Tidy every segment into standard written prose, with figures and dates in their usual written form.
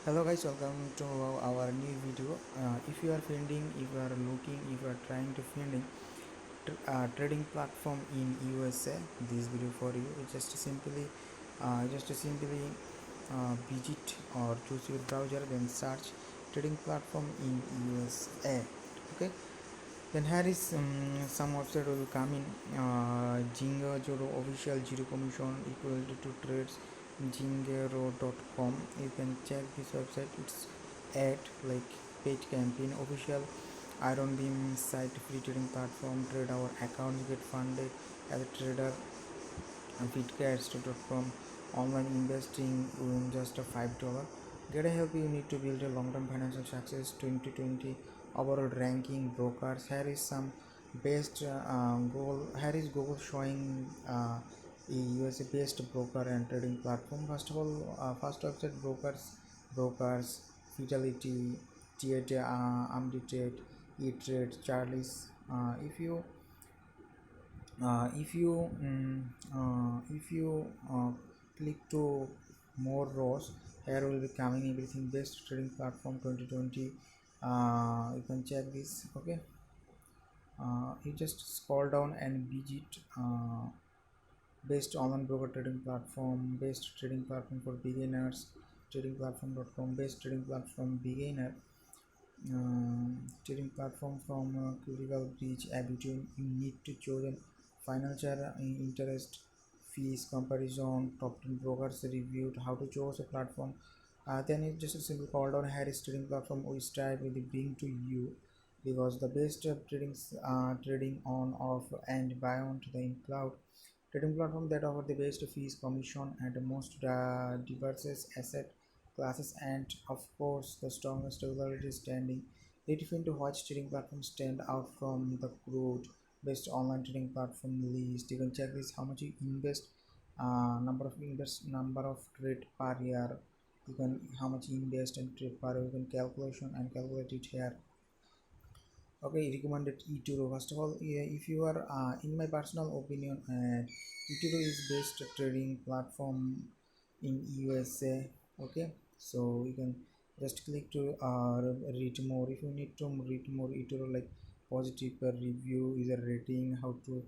Hello guys, welcome to our new video. If you are finding, if you are looking, if you are trying to finding trading platform in USA, this video for you. Just simply visit or choose your browser, then search trading platform in USA. Okay. Then here is some website will come in Jinga Joro official zero commission equal to trades jingero.com. You can check this website. It's at like paid campaign official Iron Beam site free trading platform. Trade our accounts get funded as a trader. Fitcast.com online investing in just a $5. Get a help you need to build a long-term financial success 2020 overall ranking brokers. Here is some best Google. Here is Google showing a USA based broker and trading platform. First of all, first website brokers Fidelity, Trade, Amditrade, E-Trade, Charlie's. If you click to more rows, here will be coming everything best trading platform 2020. You can check this. Okay. You just scroll down and visit best online broker trading platform, best trading platform for beginners, tradingplatform.com, best trading platform beginner, trading platform from critical breach between you need to choose financial interest fees comparison top 10 brokers reviewed how to choose a platform. Then it's just a simple call down Harris trading platform we strive with bring to you because the best trading on off and buy on to the in cloud trading platform that offer the best fees commission and the most diverse asset classes and of course the strongest regularity standing. They define to watch trading platforms stand out from the crowd best online trading platform list. You can check this how much you invest, number of trade per year. You can how much you invest and trade per year. You can calculation and calculate it here. Okay, recommended eToro. First of all, if you are in my personal opinion, eToro is best trading platform in USA. Okay, so you can just click to read more. If you need to read more eToro like positive per review, user rating, how to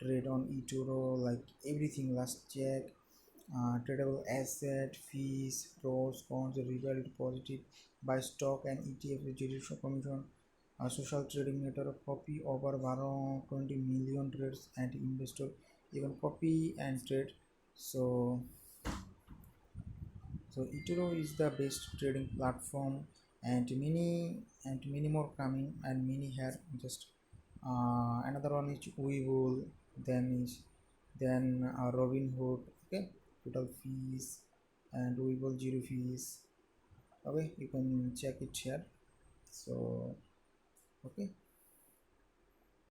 trade on eToro, like everything. Last check, tradable asset, fees, pros, cons, result, positive, buy stock and ETF, registration commission, social trading network, copy over 20 million trades and investor even copy and trade. So eToro is the best trading platform and many more coming and many here just another one is Webull, then Robinhood. Okay, total fees and Webull zero fees. Okay, you can check it here. So okay.